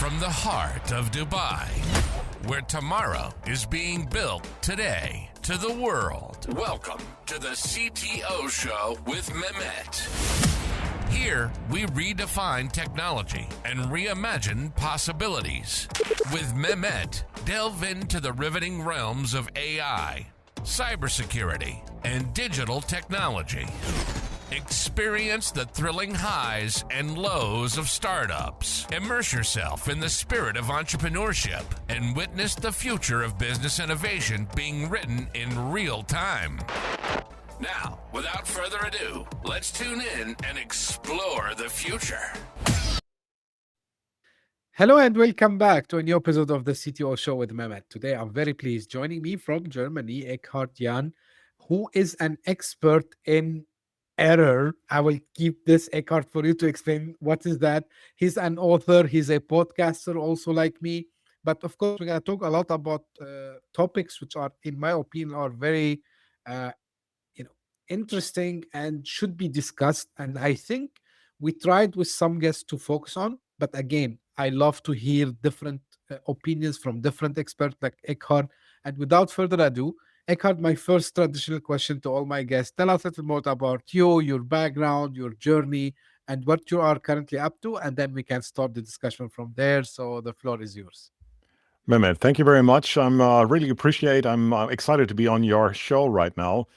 from the heart of Dubai, where tomorrow is being built today, to the world. Welcome to the CTO Show with Mehmet. Here, we redefine technology and reimagine possibilities. With Mehmet, delve into the riveting realms of AI, cybersecurity, and digital technology. Experience the thrilling highs and lows of startups. Immerse yourself in the spirit of entrepreneurship and witness the future of business innovation being written in real time. Now, without further ado, let's tune in and explore the future. Hello and welcome back to a new episode of the CTO Show with Mehmet. Today, I'm very pleased. Joining me from Germany, Eckhard Jann, who is an expert in error. I will keep this, Eckhart, for you to explain what is that. He's an author, he's a podcaster also like me. But of course, we're going to talk a lot about topics which are, in my opinion, are very uh, interesting and should be discussed. And I think we tried with some guests to focus on, but again, I love to hear different opinions from different experts like Eckhart. And without further ado, Eckhart, my first traditional question to all my guests: tell us a little more about you, your background, your journey, and what you are currently up to, and then we can start the discussion from there. So the floor is yours. Mehmet, thank you very much. I'm excited to be on your show right now.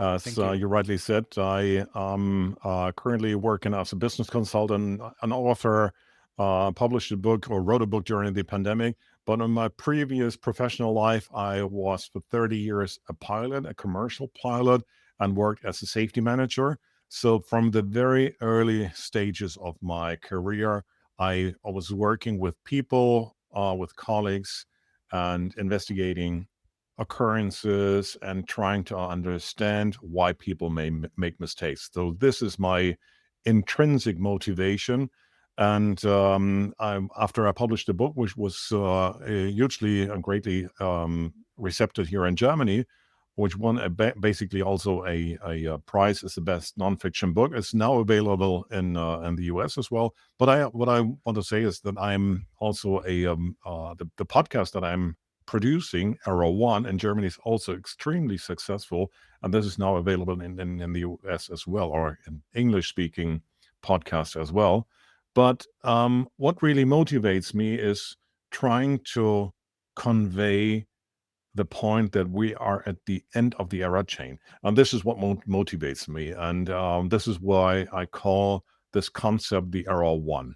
As you rightly said, I am currently working as a business consultant, an author, published a book or wrote a book during the pandemic. But in my previous professional life, I was for 30 years a pilot, a commercial pilot, and worked as a safety manager. So from the very early stages of my career, I was working with people, with colleagues, and investigating occurrences and trying to understand why people may make mistakes. So this is my intrinsic motivation. And after I published the book, which was hugely and greatly receptive here in Germany, which won basically also a prize as the best nonfiction book, it's now available in the US as well. But what I want to say is that I'm also the podcast that I'm producing, Arrow One, in Germany is also extremely successful, and this is now available in the US as well, or in English-speaking podcasts as well. But what really motivates me is trying to convey the point that we are at the end of the error chain. And this is what motivates me. And this is why I call this concept the Error One.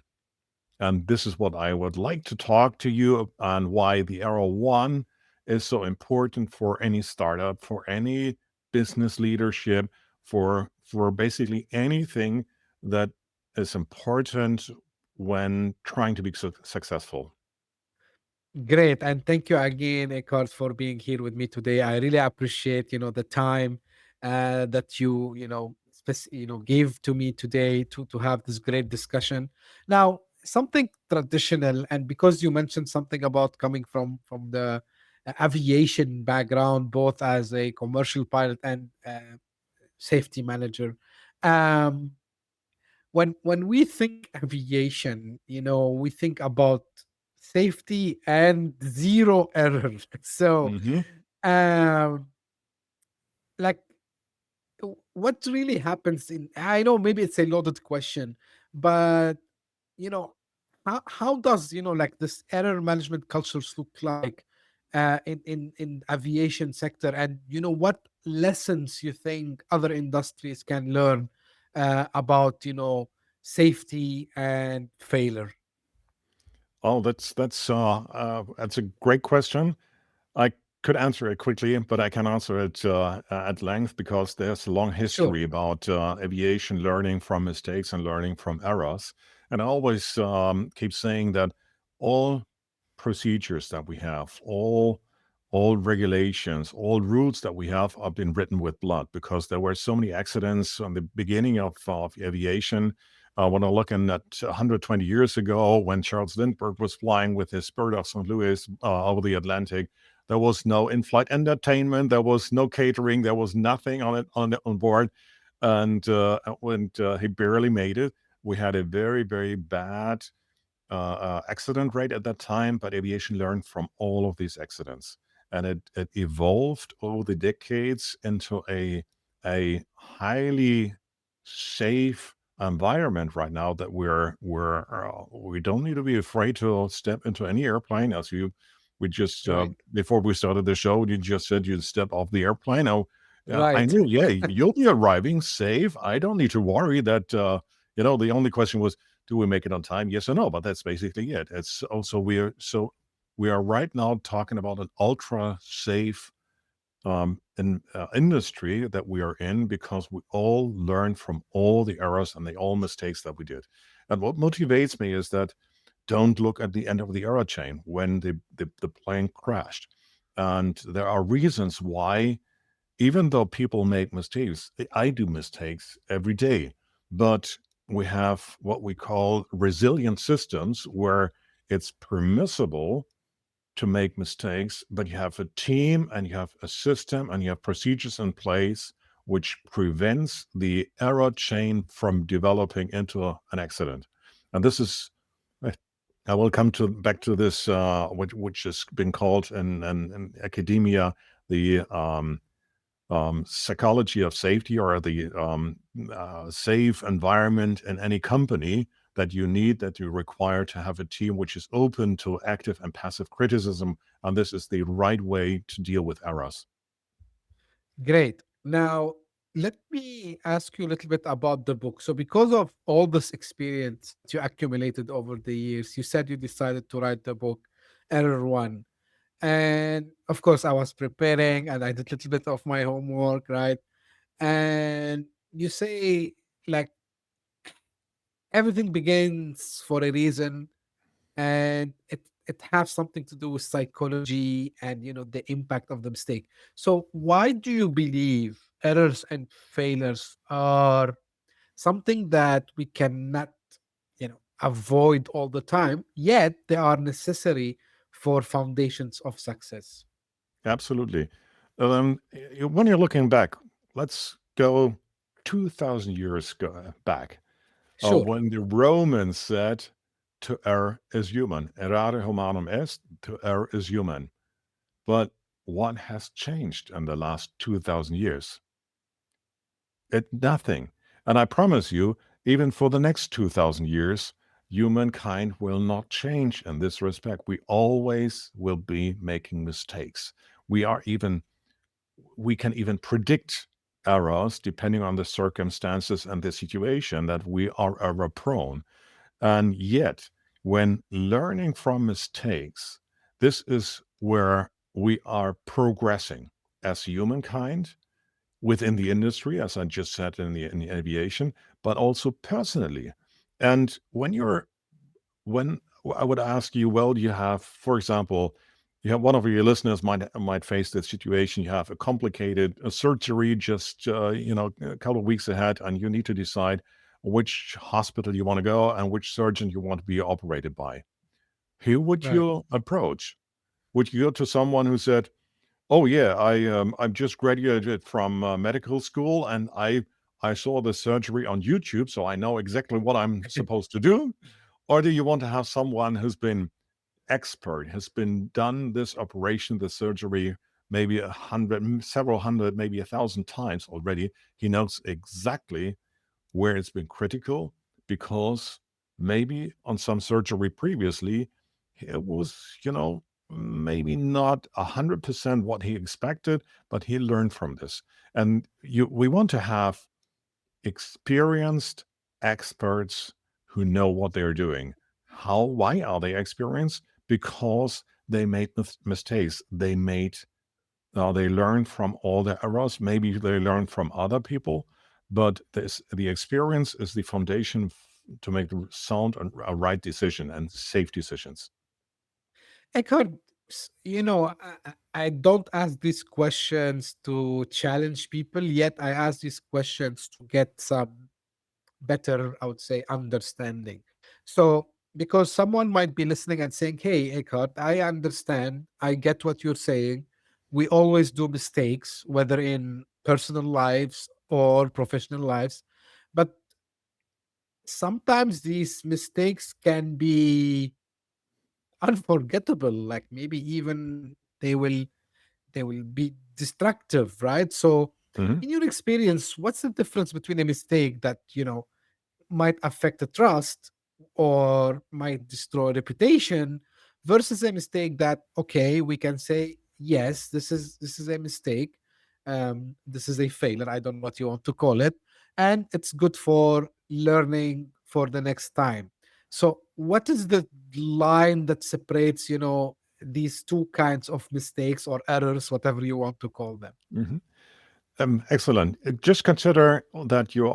And this is what I would like to talk to you and why the Error One is so important for any startup, for any business leadership, for basically anything that is important when trying to be successful. Great. And thank you again, Eckhart, for being here with me today. I really appreciate, the time that you gave to me today to have this great discussion. Now, something traditional, and because you mentioned something about coming from the aviation background, both as a commercial pilot and safety manager, um, when we think aviation, we think about safety and zero error. So, Mm-hmm. um, like, what really happens in? I know maybe it's a loaded question, but you know, how does like this error management cultures look like in aviation sector, and what lessons you think other industries can learn about safety and failure? Oh, that's a great question. I could answer it quickly, but I can answer it at length because there's a long Sure. history about aviation learning from mistakes and learning from errors. And I always keep saying that all procedures that we have, all regulations, all rules that we have been written with blood because there were so many accidents on the beginning of aviation. When I'm looking at 120 years ago, when Charles Lindbergh was flying with his Spirit of St. Louis over the Atlantic, there was no in-flight entertainment, there was no catering, there was nothing on board, and when he barely made it, we had a very, very bad accident rate at that time, but aviation learned from all of these accidents, and it evolved over the decades into a highly safe environment right now that we don't need to be afraid to step into any airplane. As we just Right. before we started the show, you just said you'd step off the airplane. Oh, I Right. knew, yeah, you'll be arriving safe. I don't need to worry that. The only question was, do we make it on time? Yes or no? But that's basically it. It's also we are right now talking about an ultra safe industry that we are in, because we all learn from all the errors and the all mistakes that we did. And what motivates me is that don't look at the end of the error chain when the plane crashed. And there are reasons why, even though people make mistakes, I do mistakes every day, but we have what we call resilient systems where it's permissible to make mistakes, but you have a team and you have a system and you have procedures in place which prevents the error chain from developing into an accident. And this is, I will come back to this, which has been called in academia the psychology of safety, or the safe environment in any company that you require to have a team which is open to active and passive criticism. And this is the right way to deal with errors. Great. Now, let me ask you a little bit about the book. So, because of all this experience you accumulated over the years, you said you decided to write the book, Error One. And of course, I was preparing and I did a little bit of my homework, right? And you say, like, everything begins for a reason, and it has something to do with psychology and the impact of the mistake. So why do you believe errors and failures are something that we cannot avoid all the time, yet they are necessary for foundations of success? Absolutely. When you're looking back, let's go 2,000 years back, Sure. when the Romans said, to err is human. Errare humanum est, to err is human. But what has changed in the last 2,000 years? Nothing. And I promise you, even for the next 2,000 years, humankind will not change in this respect. We always will be making mistakes. We can even predict errors depending on the circumstances and the situation, that we are error prone. And yet, when learning from mistakes, this is where we are progressing as humankind, within the industry, as I just said, in the aviation, but also personally. And when I would ask you, well, you have, for example, you have one of your listeners might face this situation. You have a complicated surgery just a couple of weeks ahead, and you need to decide which hospital you want to go and which surgeon you want to be operated by. Who would Right. you approach? Would you go to someone who said, "Oh yeah, I'm just graduated from medical school, and I saw the surgery on YouTube, so I know exactly what I'm supposed to do"? Or do you want to have someone who's been expert, has been done this operation, the surgery, maybe 100, several hundred, maybe 1,000 times already? He knows exactly where it's been critical, because maybe on some surgery previously, it was, maybe not 100% what he expected, but he learned from this. And we want to have experienced experts who know what they're doing. Why are they experienced? Because they made mistakes. They learn from all the errors. Maybe they learn from other people, but the experience is the foundation to make the sound and a right decision and safe decisions. Eckhart, I don't ask these questions to challenge people, yet I ask these questions to get some better, I would say, understanding. So, because someone might be listening and saying, "Hey, Eckhart, I understand. I get what you're saying. We always do mistakes, whether in personal lives or professional lives. But sometimes these mistakes can be unforgettable, like maybe even they will be destructive, right? So Mhm. in your experience, what's the difference between a mistake that might affect the trust or might destroy reputation versus a mistake that, okay, we can say yes, this is a mistake, this is a failure, I don't know what you want to call it, and it's good for learning for the next time. So what is the line that separates these two kinds of mistakes or errors, whatever you want to call them? Mhm. Excellent. Just consider that you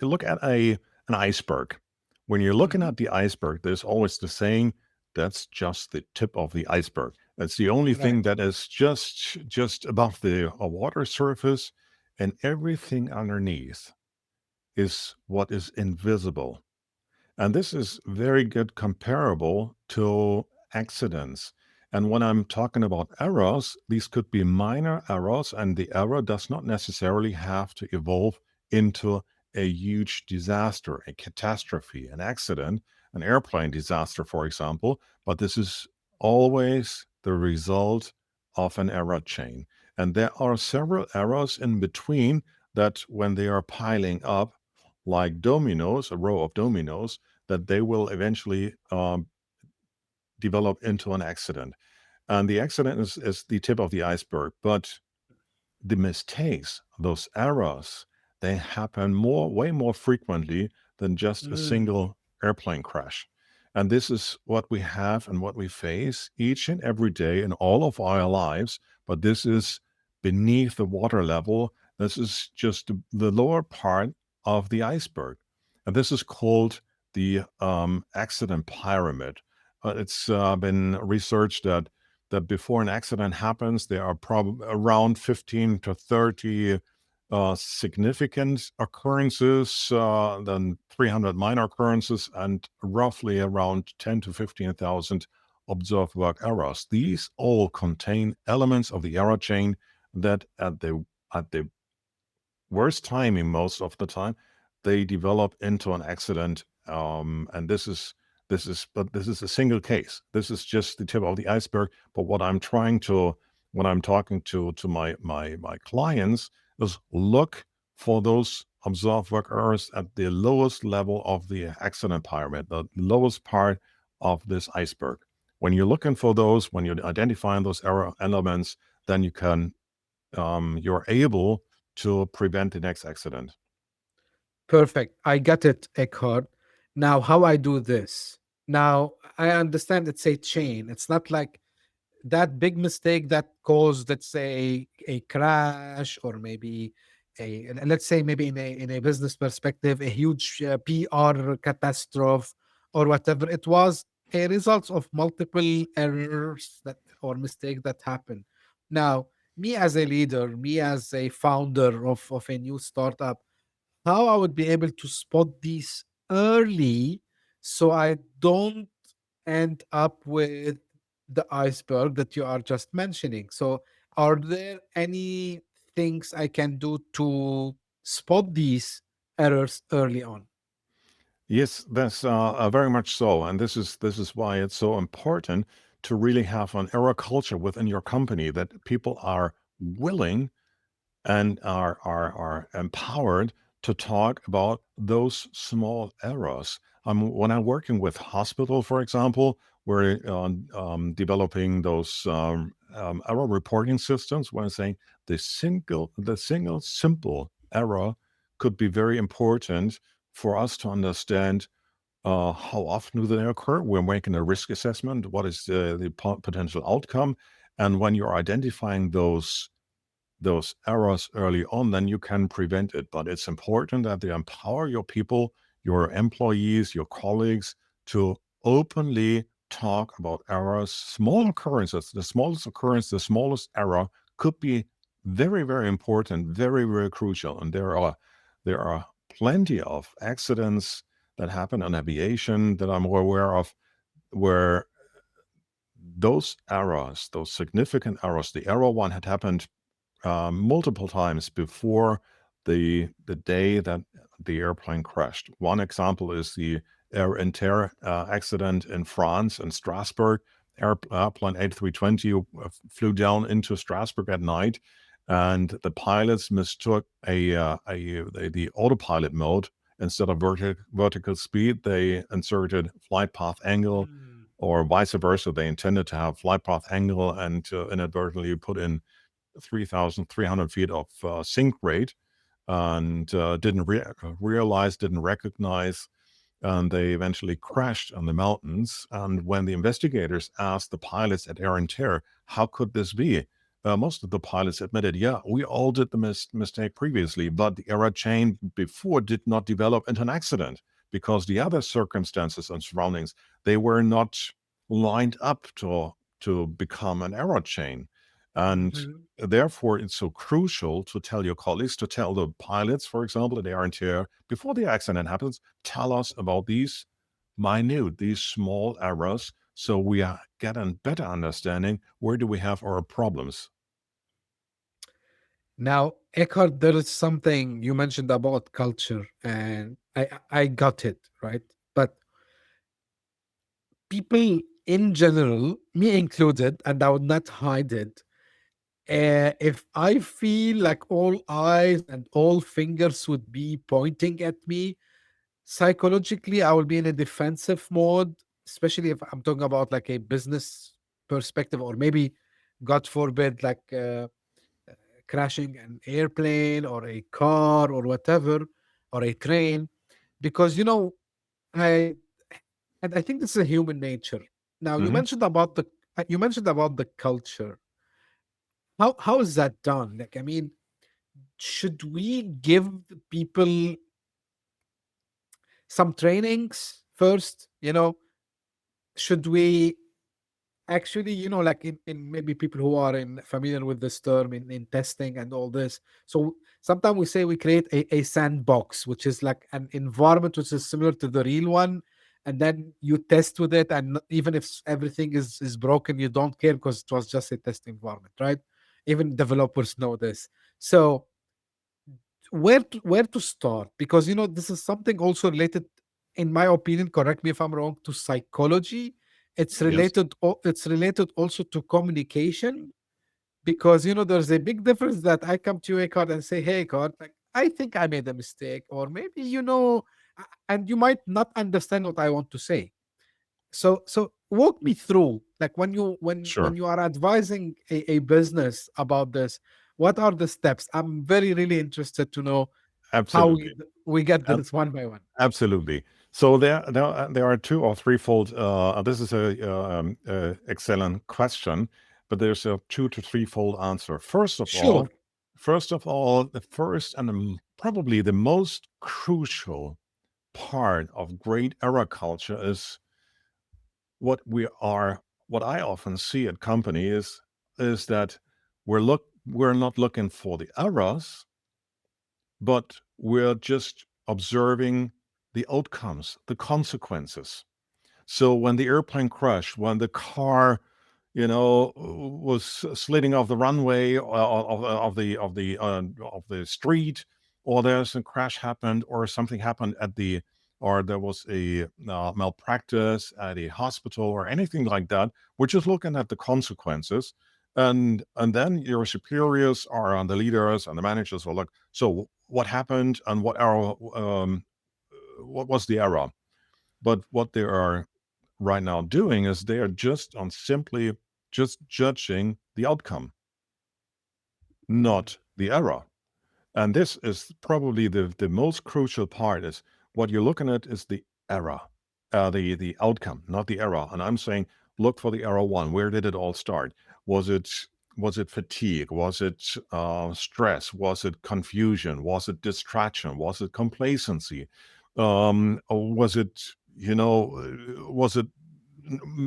look at an iceberg. When you're looking Mhm. at the iceberg, there's always the saying, that's just the tip of the iceberg. That's the only Right. thing that is just above the water surface, and everything underneath is what is invisible. And this is very good comparable to accidents. And when I'm talking about errors, these could be minor errors, and the error does not necessarily have to evolve into a huge disaster, a catastrophe, an accident, an airplane disaster, for example. But this is always the result of an error chain. And there are several errors in between that, when they are piling up like dominoes, a row of dominoes, that they will eventually develop into an accident. And the accident is the tip of the iceberg. But the mistakes, those errors, they happen way more frequently than just a Mm. single airplane crash. And this is what we have and what we face each and every day in all of our lives. But this is beneath the water level. This is just the lower part of the iceberg. And this is called the accident pyramid. It's been researched that before an accident happens, there are probably around 15 to 30 significant occurrences, then 300 minor occurrences, and roughly around 10 to 15,000 observed work errors. These all contain elements of the error chain that at the worst timing, most of the time, they develop into an accident. And this is a single case. This is just the tip of the iceberg. But when I'm talking to my clients, is look for those observed work errors at the lowest level of the accident pyramid, the lowest part of this iceberg. When you're looking for those, when you're identifying those error elements, then you're able to prevent the next accident. Perfect. I got it, Eckhart. Now, how I do this? Now, I understand it's a chain. It's not like that big mistake that caused, let's say, a crash, or maybe let's say, maybe in a business perspective, a huge PR catastrophe or whatever. It was a result of multiple errors that or mistakes that happen. Now, me as a leader, me as a founder of a new startup, how I would be able to spot these early so I don't end up with the iceberg that you are just mentioning. So, are there any things I can do to spot these errors early on? Yes, that's very much so, and this is why it's so important to really have an error culture within your company, that people are willing and are empowered to talk about those small errors. When I'm working with hospital, for example, we're developing those error reporting systems. When I'm saying the single simple error could be very important for us to understand how often do they occur. We're making a risk assessment. What is the potential outcome? And when you're identifying those errors early on, then you can prevent it. But it's important that you empower your people, your employees, your colleagues to openly talk about errors, small occurrences. The smallest occurrence, the smallest error could be very, very important, very, very crucial. And there are plenty of accidents that happen in aviation that I'm aware of, where those errors, those significant errors, the error one had happened multiple times before the day that the airplane crashed. One example is the Air Inter accident in France, in Strasbourg. Airplane A320 flew down into Strasbourg at night, and the pilots mistook the autopilot mode. Instead of vertical speed, they inserted flight path angle, or vice versa. They intended to have flight path angle and inadvertently put in 3,300 feet of sink rate, and didn't recognize, and they eventually crashed on the mountains. And when the investigators asked the pilots at Air Inter, how could this be? Most of the pilots admitted, yeah, we all did the mistake previously, but the error chain before did not develop into an accident because the other circumstances and surroundings, they were not lined up to become an error chain. And therefore, it's so crucial to tell your colleagues, to tell the pilots, for example, at Air Inter, before the accident happens, tell us about these small errors, so we get a better understanding where do we have our problems. Now, Eckhard, there is something you mentioned about culture, and I got it, right? But people in general, me included, and I would not hide it, if I feel like all eyes and all fingers would be pointing at me, psychologically, I will be in a defensive mode, especially if I'm talking about like a business perspective, or maybe, God forbid, like crashing an airplane or a car or whatever, or a train, because I and I think this is a human nature. Now, Mm-hmm. you mentioned about the culture. How is that done? Like, I mean, should we give people some trainings first? Should we actually, like in maybe people who are familiar with this term in testing and all this. So sometimes we say we create a sandbox, which is like an environment which is similar to the real one, and then you test with it, and even if everything is broken, you don't care because it was just a test environment, right? Even developers know this. So where to start? Because this is something also related, in my opinion, correct me if I'm wrong, to psychology. It's Yes. related also to communication, because there's a big difference that I come to you, Eckhart, and say, hey, Eckhart, like, I think I made a mistake, or maybe and you might not understand what I want to say. So walk me through, like, when Sure. you are advising a business about this, what are the steps? I'm very really interested to know how Absolutely. we get Ab- this one by one. Absolutely. So there are two or threefold. This is a excellent question, but there's a 2 to 3-fold answer. First of all, Sure. the first and probably the most crucial part of great error culture is what I often see at companies is that we're not looking for the errors, but we're just observing the outcomes, the consequences. So when the airplane crashed, when the car, was sliding off the runway of the street, or there's a crash happened, or something happened or there was a malpractice at a hospital, or anything like that, we're just looking at the consequences. And then your superiors are on the leaders and the managers will look. So what happened and what was the error? But what they are right now doing is they are simply just judging the outcome, not the error. And this is probably the most crucial part. Is what you're looking at is the error, the outcome, not the error. And I'm saying, look for the error one. Where did it all start? Was it fatigue? Was it stress? Was it confusion? Was it distraction? Was it complacency? Or was it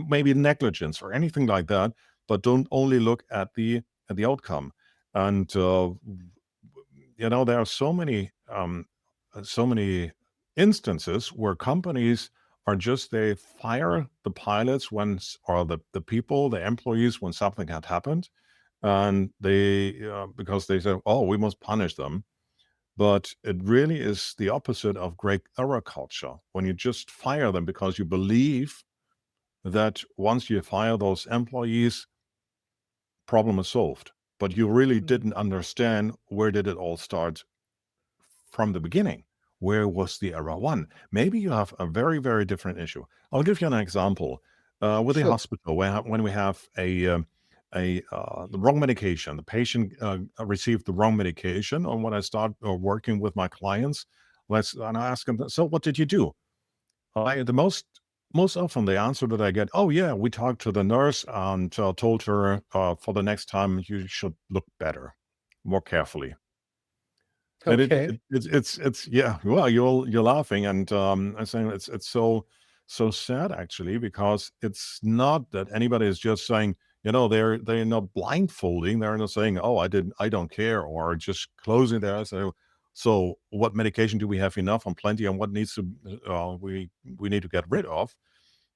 maybe negligence or anything like that? But don't only look at the outcome. And there are so many instances where companies are they fire the pilots or the people, the employees, when something had happened, and they because they say, oh, we must punish them. But it really is the opposite of great error culture, when you just fire them because you believe that once you fire those employees, problem is solved. But you really didn't understand, where did it all start from the beginning? Where was the error one? Maybe you have a very, very different issue. I'll give you an example. With the Sure. hospital, when we have the wrong medication, the patient received the wrong medication, and when I start working with my clients, and I ask them, so what did you do? The most often the answer that I get, oh yeah, we talked to the nurse and told her, for the next time you should look better, more carefully. And Okay. it's yeah, well, you're laughing, and I'm saying it's so sad, actually, because it's not that anybody is just saying, they're not blindfolding. They're not saying, oh, I don't care, or just closing their eyes. So what medication do we have enough and plenty, and what needs to we need to get rid of?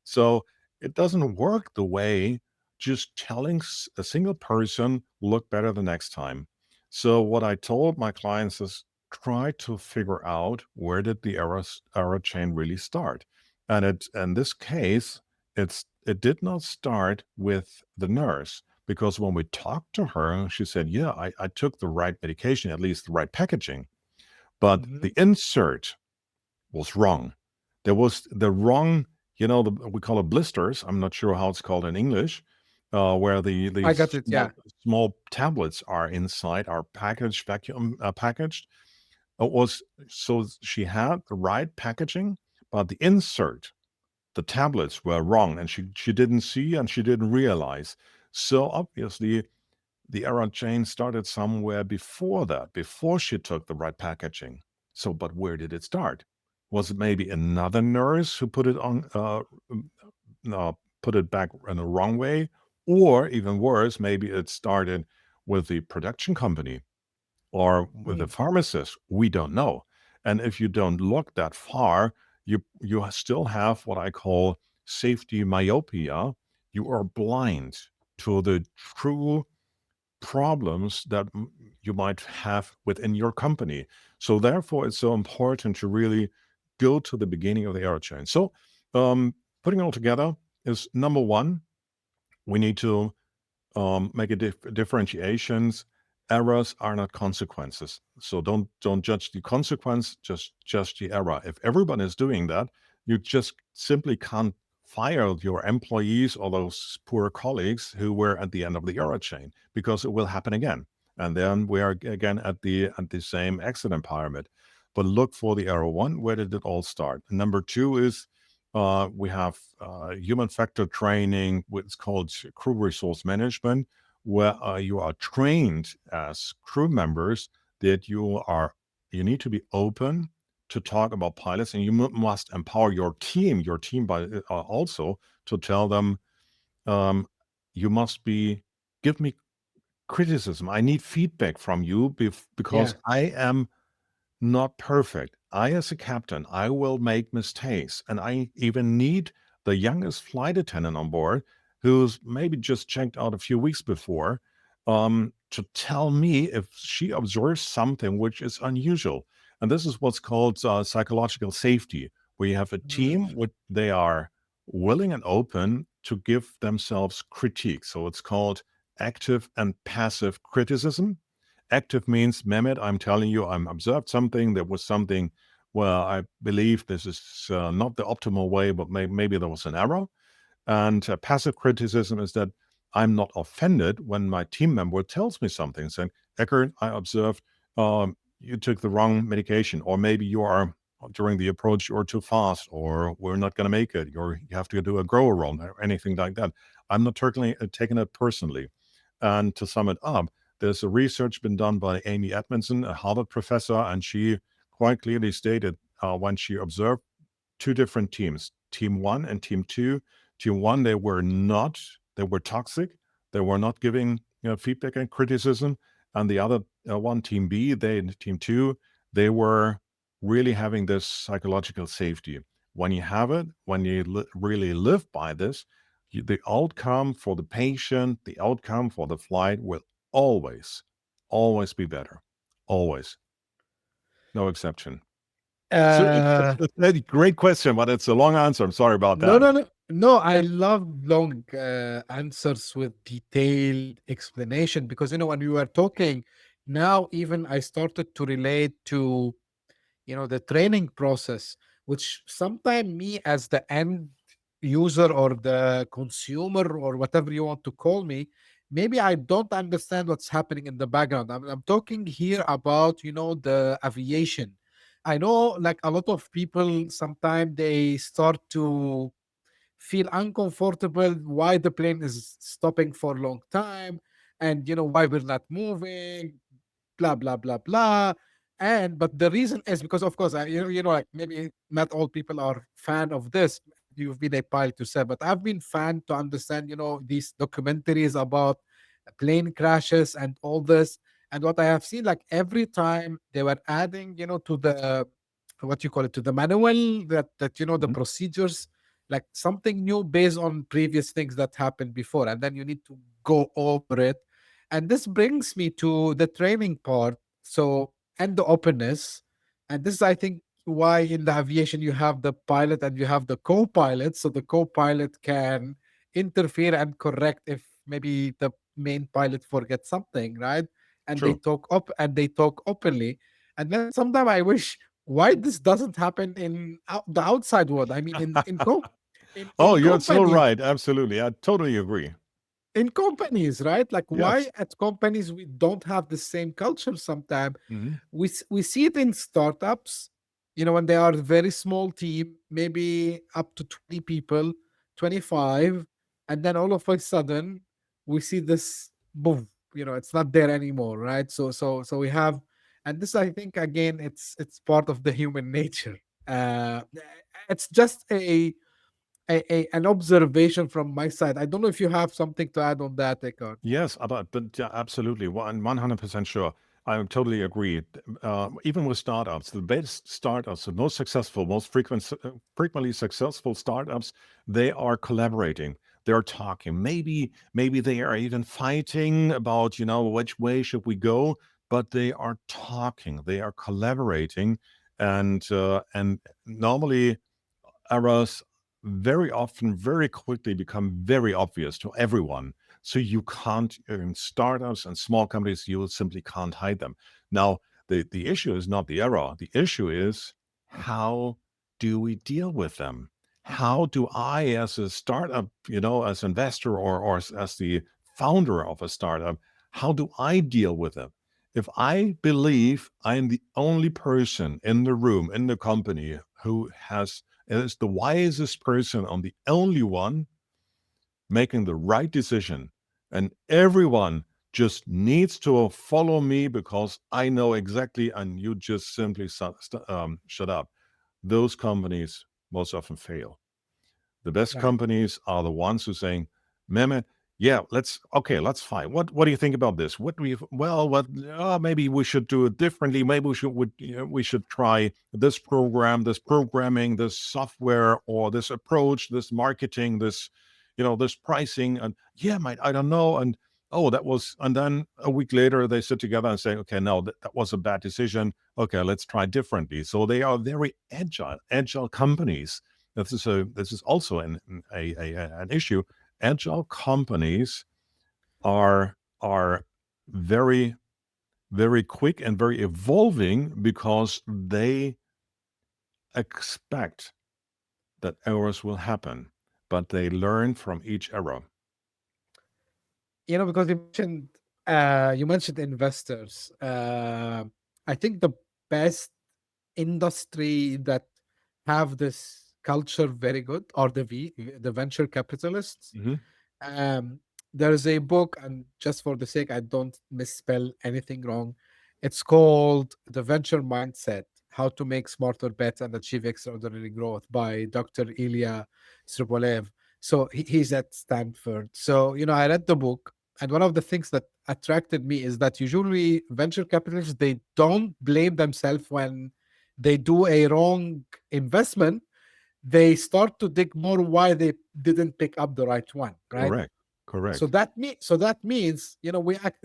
So it doesn't work the way just telling a single person, look better the next time. So what I told my clients is, try to figure out, where did the error chain really start. And in this case, it did not start with the nurse, because when we talked to her, she said, yeah, I took the right medication, at least the right packaging, but Mhm. the insert was wrong. There was the wrong, we call it blisters. I'm not sure how it's called in English, where the I got it. Yeah. small tablets are inside, are packaged, vacuum packaged. It was, so she had the right packaging, but the insert, the tablets were wrong, and she didn't see, and she didn't realize. So obviously, the error chain started somewhere before that, before she took the right packaging. So, but where did it start? Was it maybe another nurse who put it on, put it back in the wrong way? Or even worse, maybe it started with the production company or with the Mm. pharmacist. We don't know. And if you don't look that far, you still have what I call safety myopia. You are blind to the true problems that you might have within your company. So therefore, it's so important to really go to the beginning of the error chain. So putting it all together is, number one, we need to make a differentiations. Errors are not consequences. So don't judge the consequence, just judge the error. If everyone is doing that, you just simply can't fire your employees or those poor colleagues who were at the end of the error chain, because it will happen again. And then we are again at the same accident pyramid. But look for the error one. Where did it all start? And number two is, we have human factor training, what's called crew resource management, where you are trained as crew members that you need to be open to talk about pilots, and you must empower your team by also to tell them, um, you must give me criticism. I need feedback from you, because Yeah. I am not perfect. I, as a captain, I will make mistakes. And I even need the youngest flight attendant on board, who's maybe just checked out a few weeks before, to tell me if she observes something which is unusual. And this is what's called psychological safety, where you have a Mm. team, they are willing and open to give themselves critique. So it's called active and passive criticism. Active means, Mehmet, I'm telling you, I'm observed something. There was something where I believe this is not the optimal way, but maybe there was an error. And passive criticism is that I'm not offended when my team member tells me something, saying, Eckhard, I observed you took the wrong medication, or maybe you are, during the approach, you're too fast, or we're not going to make it. You have to do a grower run, or anything like that. I'm not taking it personally. And to sum it up, there's a research been done by Amy Edmondson, a Harvard professor, and she quite clearly stated, when she observed two different teams, team one and team two. Team one, they were toxic. They were not giving feedback and criticism. And the other one, team B, team two, they were really having this psychological safety. When you have it, when you really live by this, the outcome for the patient, the outcome for the flight will always, always be better. Always. No exception. So Uh, it's a great question, but it's a long answer. I'm sorry about no, that. no, no, no. I love long answers with detailed explanation because when we were talking, now even I started to relate to the training process, which sometimes me as the end user or the consumer or whatever you want to call me, maybe I don't understand what's happening in the background. I'm talking here about the aviation. I know like a lot of people sometimes they start to feel uncomfortable why the plane is stopping for a long time, and why we're not moving, blah blah blah blah. And but the reason is because of course like maybe not all people are fan of this. You've been a pilot, you said, but I've been fan to understand these documentaries about plane crashes and all this. And what I have seen, like every time they were adding to the what you call it, to the manual, that the Mhm. procedures, like something new based on previous things that happened before, and then you need to go over it. And this brings me to the training part. So, and the openness. And this is, I think, why in the aviation you have the pilot and you have the co-pilot. So the co-pilot can interfere and correct if maybe the main pilot forgets something, right? And they True. talk up and they talk openly. And then sometimes I wish why this doesn't happen in the outside world. I mean, Oh, in you're so companies, right. Absolutely. I totally agree. right? Like why Yes. at companies we don't have the same culture sometimes. Mhm. We see it in startups, when they are a very small team, maybe up to 20 people, 25, and then all of a sudden we see this boom, it's not there anymore, right? So we have, and this I think again it's part of the human nature. It's just an observation from my side. I don't know if you have something to add on that, Eckhart. Yes, but yeah, absolutely. 100% sure. I totally agree. Even with startups, the best startups, the most successful, frequently successful startups, they are collaborating. They're talking. Maybe they are even fighting about, which way should we go, but they are talking. They are collaborating, and normally errors very often very quickly become very obvious to everyone. So you can't, in startups and small companies, you simply can't hide them. Now, the issue is not the error. The issue is how do we deal with them? How do I, as a startup, as investor or as the founder of a startup, how do I deal with them? If I believe I'm the only person in the room, in the company, who is the wisest person, I'm the only one making the right decision, and everyone just needs to follow me because I know exactly, and you just simply shut up. Those companies most often fail. The best Right. companies are the ones who saying, Mehmet, yeah, let's fight. What do you think about this? What do you well, what maybe we should do it differently. Maybe we should try this program, this programming, this software, or this approach, this marketing, this pricing, and yeah, mate, I don't know. And oh, that was, and then a week later they sit together and say, okay, no, that was a bad decision. Okay, let's try differently. So they are very agile companies. This is also an issue. Agile companies are very very quick and very evolving because they expect that errors will happen, but they learn from each error. Because you mentioned investors. I think the best industry that have this culture very good are the venture capitalists. Mhm. Um, there's a book, and just for the sake I don't misspell anything wrong, it's called The Venture Mindset: How to Make Smarter Bets and Achieve Extraordinary Growth by Dr. Ilya Sribolev. So he's at Stanford. So, I read the book, and one of the things that attracted me is that usually venture capitalists, they don't blame themselves when they do a wrong investment. They start to dig more why they didn't pick up the right one, right? Correct. So Correct. that means,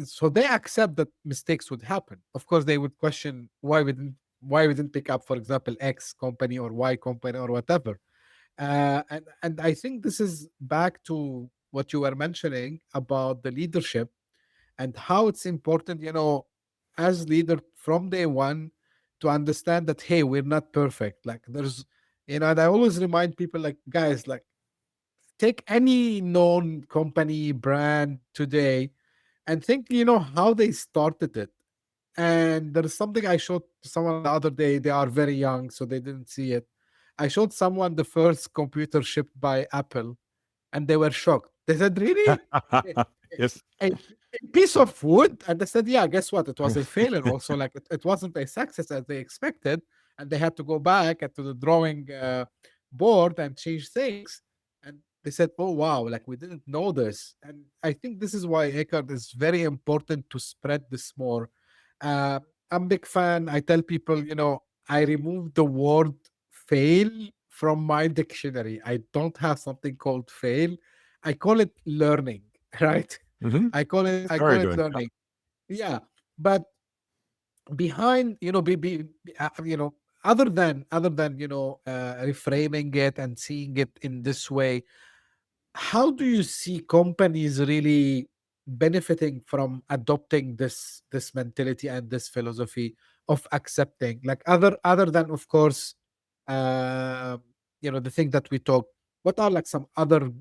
so they accept that mistakes would happen. Of course, they would question why we didn't why we didn't pick up, for example, X company or Y company or whatever. And I think this is back to what you were mentioning about the leadership and how it's important, as leader from day one to understand that, hey, we're not perfect. Like there's, and I always remind people, like, guys, like, take any known company brand today and think, how they started it. And there is something I showed someone the other day. They are very young, so they didn't see it. I showed someone the first computer shipped by Apple, and they were shocked. They said, "Really? A, Yes. a piece of wood?" And I said, "Yeah, guess what? It was a failure also. Like it wasn't a success as they expected, and they had to go back to the drawing board and change things." And they said, "Oh wow, like we didn't know this." And I think this is why Eckhart is very important to spread this more. Uh, I'm a big fan. I tell people, I removed the word fail from my dictionary. I don't have something called fail. I call it learning, right? Hmm. I call Very it good. learning. Yeah. But behind, other than reframing it and seeing it in this way, how do you see companies really benefiting from adopting this mentality and this philosophy of accepting, like, other than, of course, uh the thing that we talk, what are like some other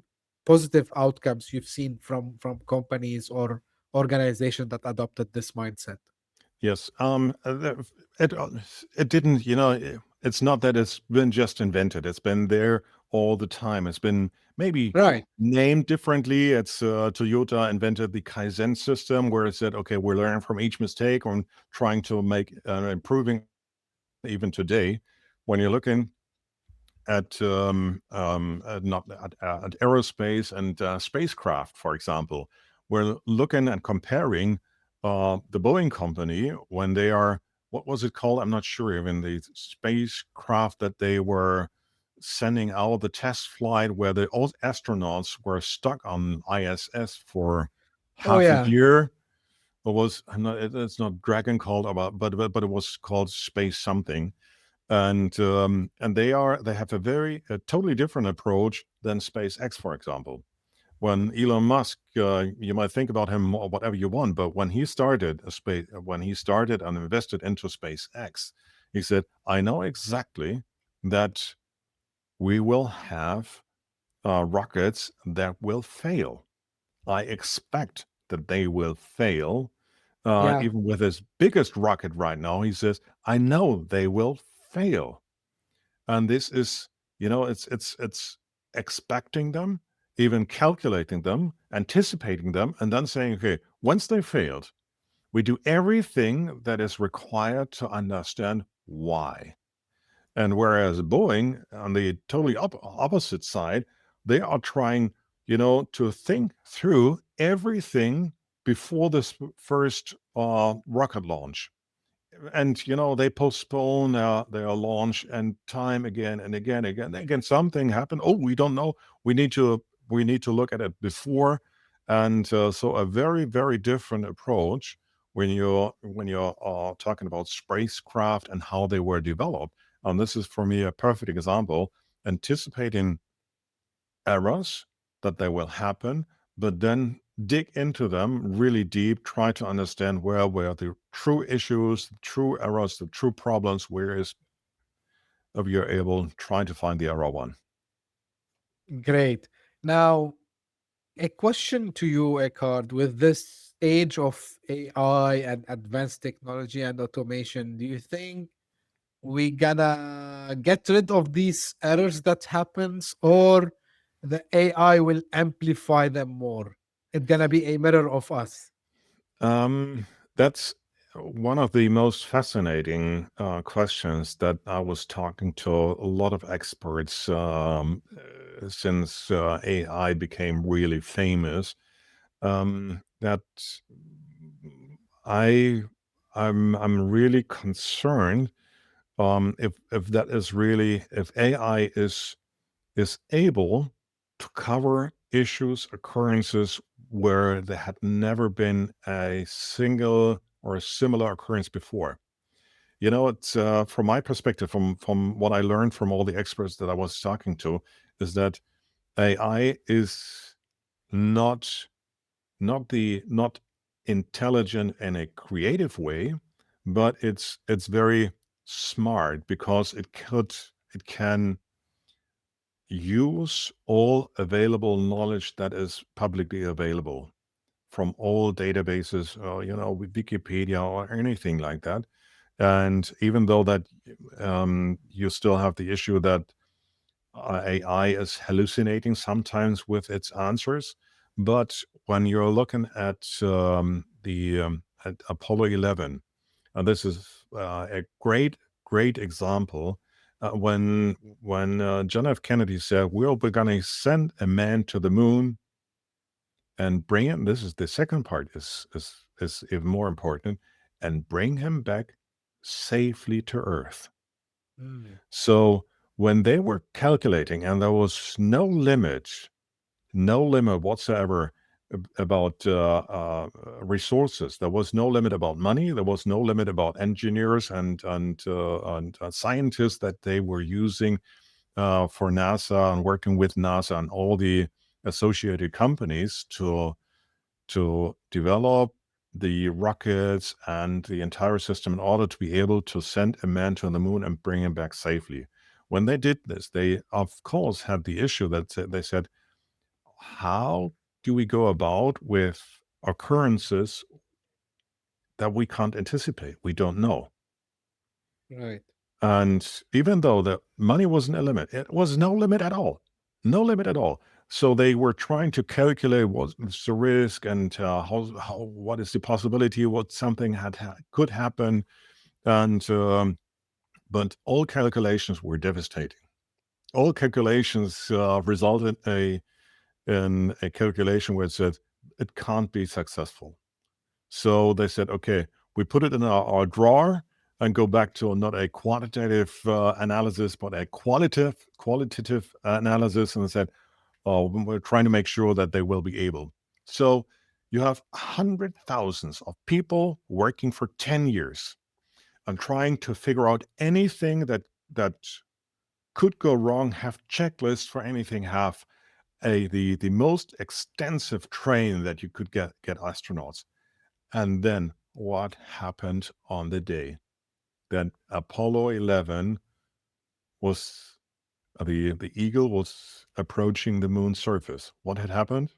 positive outcomes you've seen from companies or organizations that adopted this mindset? Yes. It it didn't. It's not that it's been just invented. It's been there all the time. It's been maybe Right. named differently. It's Toyota invented the Kaizen system, where it said, "Okay, we're learning from each mistake and trying to make improving." Even today, when you're looking not at aerospace and spacecraft, for example. We're looking and comparing the Boeing company when they are, what was it called? I'm not sure. Even the spacecraft that they were sending out, the test flight where the old astronauts were stuck on ISS for Oh half a yeah. year. It was, it's not Dragon called about, but it was called Space something. And they have a totally different approach than SpaceX, for example. When Elon Musk, you might think about him or whatever you want, but when he started and invested into SpaceX, he said, "I know exactly that we will have rockets that will fail. I expect that they will fail." Yeah. Even with his biggest rocket right now, he says, "I know they will fail." And this is, it's expecting them, even calculating them, anticipating them, and then saying, okay, once they failed, we do everything that is required to understand why. And whereas Boeing, on the totally opposite side, they are trying, to think through everything before this first rocket launch. And they postpone their launch and time again and again, again. Something happened. Oh, we don't know. We need to look at it before, and so a very, very different approach when you're talking about spacecraft and how they were developed. And this is for me a perfect example, anticipating errors that they will happen, but then dig into them really deep, try to understand where were the true issues, the true errors, the true problems, where is if you're able trying to find the error one. Great. Now, a question to you, Eckhard, with this age of AI and advanced technology and automation, do you think we gonna get rid of these errors that happens, or the AI will amplify them more? It's gonna be a mirror of us. Um, that's one of the most fascinating questions that I was talking to a lot of experts since AI became really famous. That I I'm really concerned if that is really, if AI is able to cover issues, occurrences where there had never been a single or a similar occurrence before. It's from my perspective, from what I learned from all the experts that I was talking to, is that AI is not not intelligent in a creative way, but it's very smart because it can use all available knowledge that is publicly available from all databases, with Wikipedia or anything like that. And even though that you still have the issue that AI is hallucinating sometimes with its answers, but when you're looking at at Apollo 11, and this is a great example. When John F. Kennedy said, we're going to send a man to the moon and bring him, this is the second part is even more important, and bring him back safely to Earth. Mm. So when they were calculating, and there was no limit whatsoever about resources. There was no limit about money. There was no limit about engineers and scientists that they were using for NASA and working with NASA and all the associated companies to develop the rockets and the entire system in order to be able to send a man to the moon and bring him back safely. When they did this, they of course had the issue that they said, how do we go about with occurrences that we can't anticipate? We don't know. Right. And even though the money wasn't a limit, it was no limit at all. No limit at all. So they were trying to calculate what's the risk and what is the possibility, what something could happen. And but all calculations were devastating. All calculations resulted in a calculation where it said it can't be successful. So they said, okay, we put it in our drawer and go back to not a quantitative analysis, but a qualitative analysis. And they said, oh, we're trying to make sure that they will be able. So you have 100,000s of people working for 10 years and trying to figure out anything that could go wrong, have checklists for anything, have the most extensive train that you could get astronauts. And then what happened on the day that Apollo 11 was the Eagle was approaching the moon's surface? What had happened?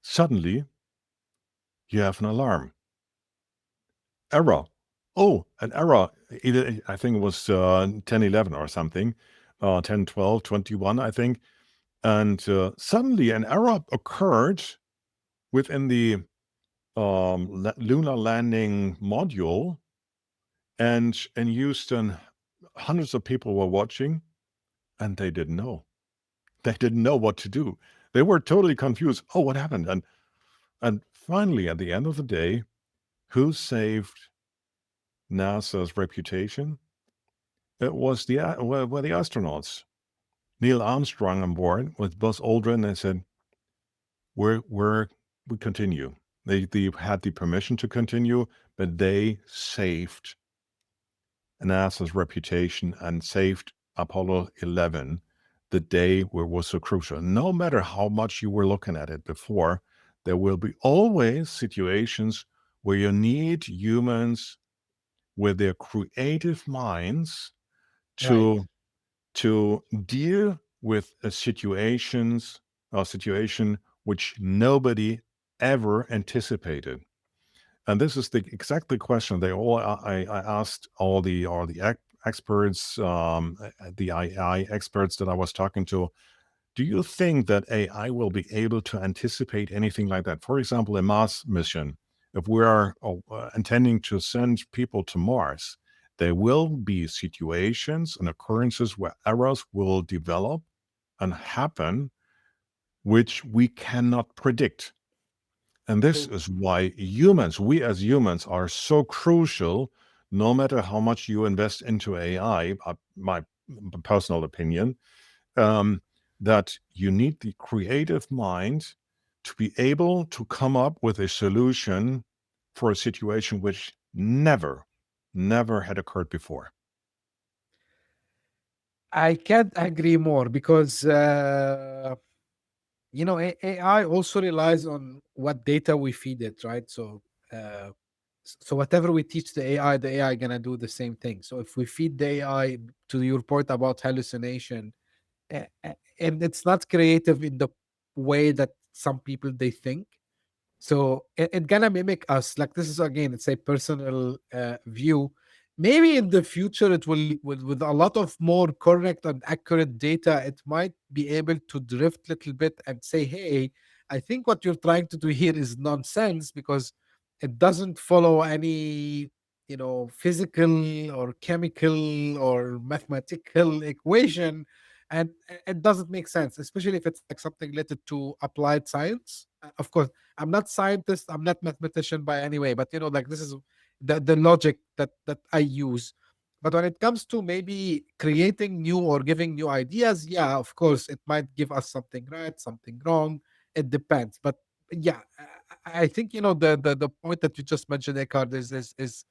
Suddenly, you have an alarm. Error. Oh, an error. Either, I think it was 10, 11 or something, 10, 12, 21, I think. And suddenly an error occurred within the lunar landing module. And in Houston, hundreds of people were watching, and they didn't know. They didn't know what to do. They were totally confused. Oh, what happened? And finally, at the end of the day, who saved NASA's reputation? It was were the astronauts. Neil Armstrong on board with Buzz Aldrin. They said, we continue. They had the permission to continue, but they saved NASA's reputation and saved Apollo 11, the day where it was so crucial. No matter how much you were looking at it before, there will be always situations where you need humans with their creative minds Right. to deal with a situation which nobody ever anticipated. And this is exactly the question I asked all the experts, the AI experts that I was talking to. Do you think that AI will be able to anticipate anything like that? For example, a Mars mission. If we are intending to send people to Mars, there will be situations and occurrences where errors will develop and happen, which we cannot predict. And this So, is why we as humans are so crucial, no matter how much you invest into AI, my personal opinion, that you need the creative mind to be able to come up with a solution for a situation which never, never had occurred before. I can't agree more because AI also relies on what data we feed it, right? So whatever we teach the AI gonna do the same thing. So if we feed the AI, to your point about hallucination, and it's not creative in the way that some people they think, so it gonna mimic us. Like, this is, again, it's a personal view. Maybe in the future it will, with a lot of more correct and accurate data, it might be able to drift a little bit and say, hey, I think what you're trying to do here is nonsense, because it doesn't follow any physical or chemical or mathematical equation, and it doesn't make sense, especially if it's like something related to applied science. Of course, I'm not scientist, I'm not mathematician by any way, but like, this is the logic that I use. But when it comes to maybe creating new or giving new ideas, yeah, of course, it might give us something right, something wrong. It depends. But yeah, I think the point that you just mentioned, Eckhart, is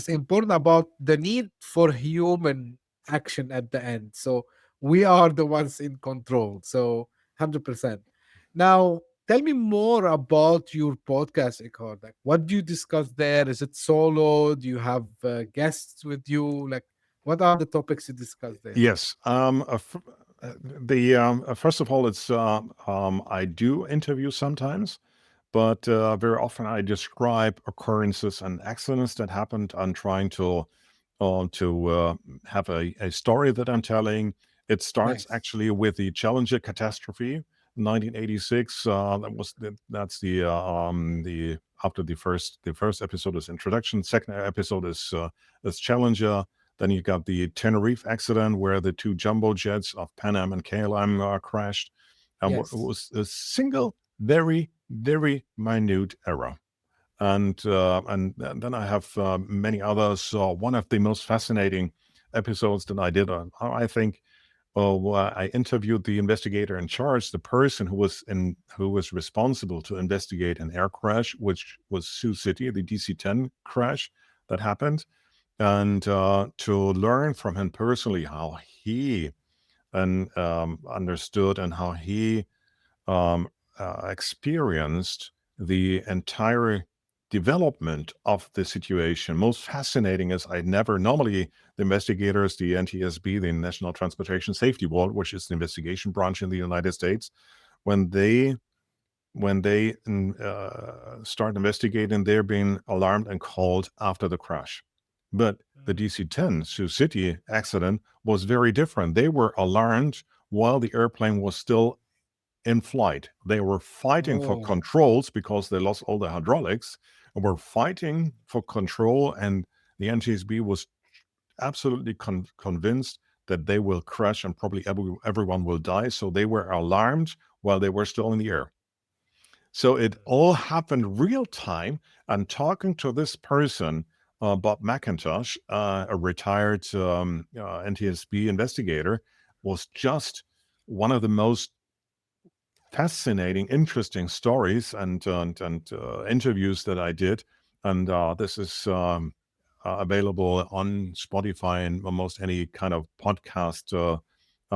important about the need for human action at the end. So we are the ones in control. So 100%. Now, tell me more about your podcast, Eckhard. Like, what do you discuss there? Is it solo? Do you have guests with you? Like, what are the topics you discuss there? Yes. First of all, it's I do interview sometimes, but very often I describe occurrences and accidents that happened. I'm trying to have a story that I'm telling. It starts Nice. actually with the Challenger catastrophe, 1986. That's the after the first episode is introduction. Second episode is Challenger. Then you got the Tenerife accident where the two jumbo jets of Pan Am and KLM crashed. And it Yes. was a single, very, very minute error. And then I have many others. One of the most fascinating episodes that I did, I think, I interviewed the investigator in charge, the person who was responsible to investigate an air crash, which was Sioux City, the DC-10 crash that happened, and to learn from him personally how he understood and how he um, experienced the entire development of the situation. Most fascinating is I never normally the investigators, the NTSB, the National Transportation Safety Board, which is the investigation branch in the United States, when they start investigating, they're being alarmed and called after the crash. But the DC-10 Sioux City accident was very different. They were alarmed while the airplane was still in flight. They were fighting for Oh, controls because they lost all the hydraulics and were fighting for control. And the NTSB was absolutely convinced that they will crash and probably everyone will die. So they were alarmed while they were still in the air. So it all happened real time. And talking to this person, Bob McIntosh, a retired NTSB investigator, was just one of the most fascinating, interesting stories and interviews that I did. And this is available on Spotify and almost any kind of podcast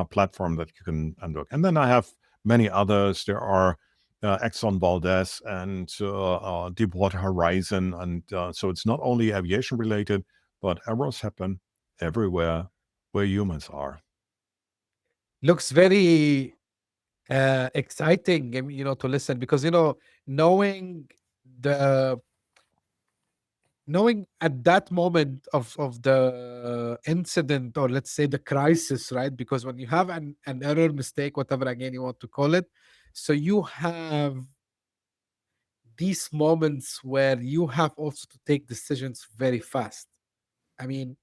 platform that you can look. And then I have many others. There are Exxon Valdez and Deepwater Horizon. And so it's not only aviation related, but errors happen everywhere where humans are. looks very exciting, to listen, because knowing the knowing at that moment of the incident, or let's say the crisis, right? Because when you have an error, mistake, whatever again you want to call it, so you have these moments where you have also to take decisions very fast. I mean,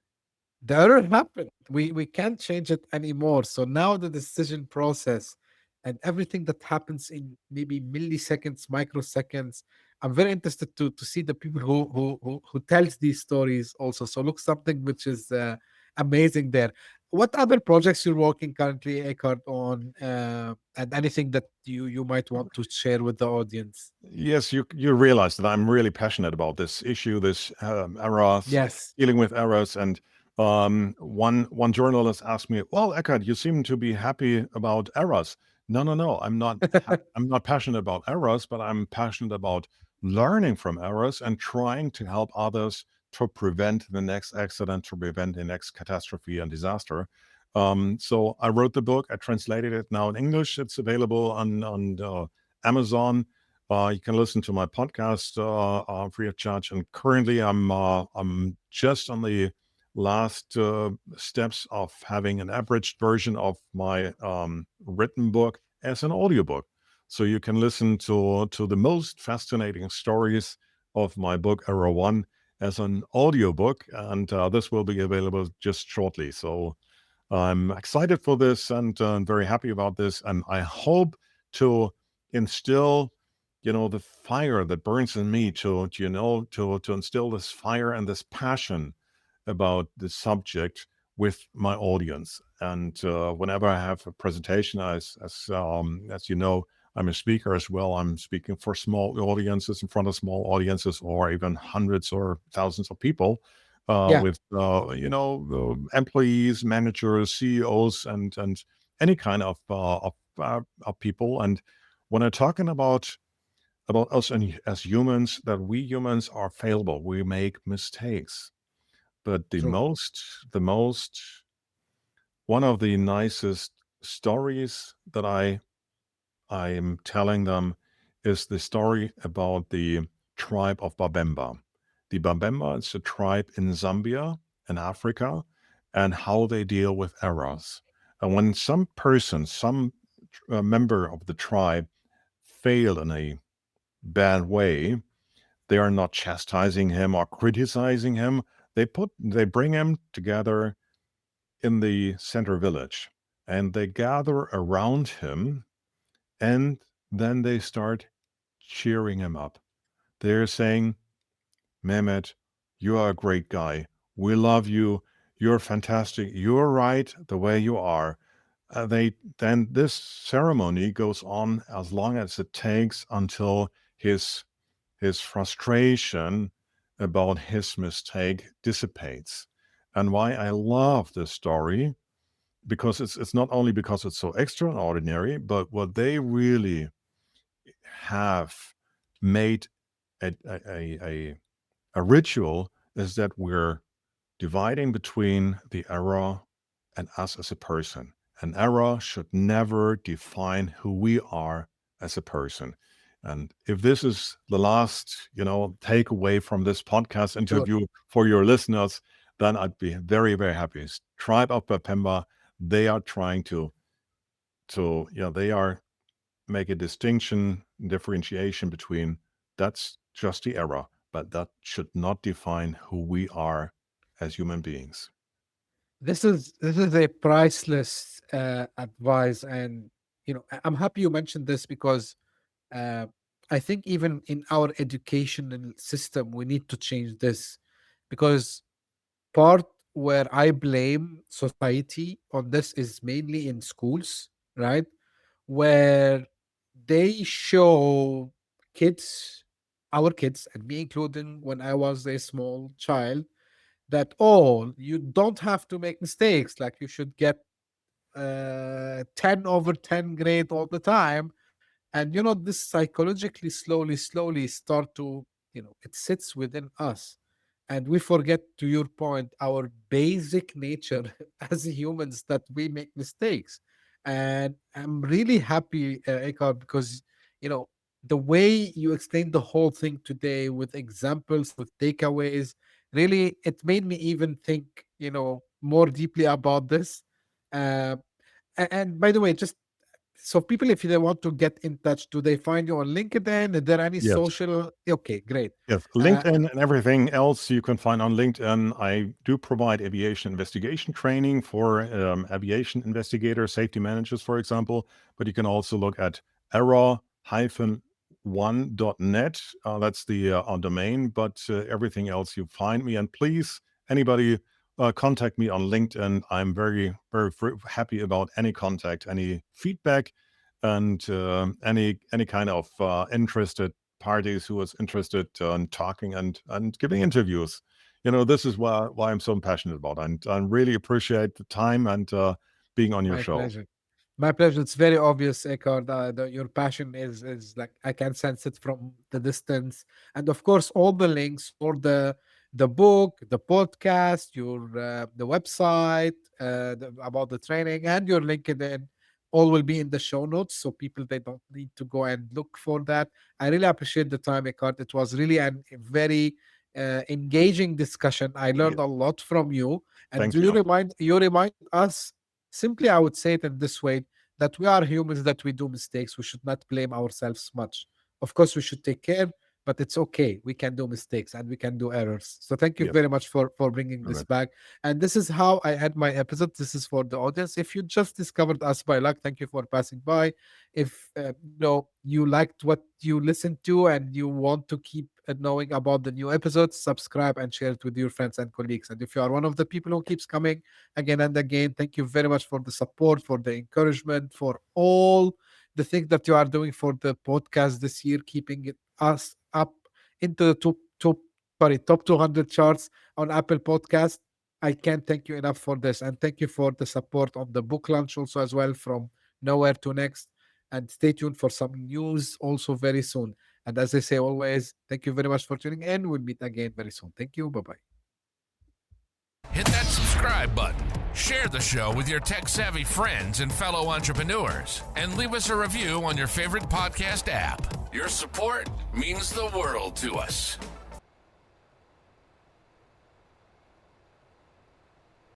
the error happened. We can't change it anymore. So now the decision process and everything that happens in maybe milliseconds, microseconds. I'm very interested to see the people who tells these stories also. So look, something which is amazing there. what other projects you're working currently, Eckhart, on, and anything that you might want to share with the audience? Yes, you realize that I'm really passionate about this issue, this errors, Yes. dealing with errors. And one journalist asked me, "Well, Eckhart, you seem to be happy about errors." No, no, no. I'm not. I'm not passionate about errors, but I'm passionate about learning from errors and trying to help others to prevent the next accident, to prevent the next catastrophe and disaster. So I wrote the book. I translated it now in English. It's available on Amazon. You can listen to my podcast free of charge. And currently, I'm just on the last steps of having an abridged version of my written book as an audiobook. So you can listen to the most fascinating stories of my book, Error One, as an audiobook. And this will be available just shortly. So I'm excited for this and very happy about this. And I hope to instill, the fire that burns in me to instill this fire and this passion about the subject with my audience. And whenever I have a presentation, as you know, I'm a speaker as well. I'm speaking for small audiences, in front of small audiences, or even hundreds or thousands of people, Yeah. with employees, managers, CEOs, and any kind of people. And when I'm talking about us and as humans, that we humans are fallible, we make mistakes. But True. the most one of the nicest stories that I'm telling them is the story about the tribe of Babemba. The Babemba is a tribe in Zambia in Africa, and how they deal with errors. And when some person, some member of the tribe fail in a bad way, they are not chastising him or criticizing him. They bring him together in the center village, and they gather around him, and then they start cheering him up. They're saying, "Mehmet, you are a great guy. We love you. You're fantastic. You're right the way you are." Then this ceremony goes on as long as it takes until his frustration about his mistake dissipates. And why I love this story, because it's not only because it's so extraordinary, but what they really have made a ritual is that we're dividing between the error and us as a person. An error should never define who we are as a person. And if this is the last, takeaway from this podcast Sure. interview for your listeners, then I'd be very, very happy. Tribe of Bapemba, they are trying they are make a distinction, differentiation between that's just the error, but that should not define who we are as human beings. This is a priceless advice, and I'm happy you mentioned this because uh, I think even in our educational system we need to change this, because part where I blame society on this is mainly in schools, right? Where they show kids, our kids, and me including when I was a small child, that you don't have to make mistakes. Like you should get 10 over 10 grade all the time. And this psychologically, slowly start to, it sits within us, and we forget, to your point, our basic nature as humans, that we make mistakes. And I'm really happy, Eckhart, because the way you explained the whole thing today with examples, with takeaways, really it made me even think more deeply about this. uh, and by the way, just so people, if they want to get in touch, do they find you on LinkedIn? Is there any Yes. social? Okay, great. Yes, Uh, LinkedIn and everything else you can find on LinkedIn. I do provide aviation investigation training for aviation investigators, safety managers, for example. But you can also look at error-one.net. That's the domain. But everything else you find me. And please, anybody contact me on LinkedIn. I'm very, very happy about any contact, any feedback, and any kind of interested parties who is interested in talking and giving interviews. This is why I'm so passionate about, and I really appreciate the time and being on your My show. pleasure. My pleasure. It's very obvious, Eckhard. Your passion is like I can sense it from the distance, and of course, all the links for the book, the podcast, your the website about the training, and your LinkedIn, all will be in the show notes, so people they don't need to go and look for that. I really appreciate the time, Eckhard. It was really a very engaging discussion. I learned Yeah, a lot from you, and thank do you you. remind us. Simply, I would say it in this way that we are humans, that we do mistakes. We should not blame ourselves much. Of course, we should take care, but it's okay. We can do mistakes and we can do errors. So thank you Yes, very much for bringing this Mehmet. back. And this is how I end my episode. This is for the audience. If you just discovered us by luck, thank you for passing by. If you liked what you listened to and you want to keep knowing about the new episodes, subscribe and share it with your friends and colleagues. And if you are one of the people who keeps coming again and again, thank you very much for the support, for the encouragement, for all the things that you are doing for the podcast this year, keeping us up into the top 200 charts on Apple Podcast. I can't thank you enough for this, and thank you for the support on the book launch also as well, from nowhere to next. And stay tuned for some news also very soon. And as I say always, thank you very much for tuning in. We'll meet again very soon. Thank you. Bye bye. Hit that subscribe button, share the show with your tech-savvy friends and fellow entrepreneurs, and leave us a review on your favorite podcast app. Your support means the world to us.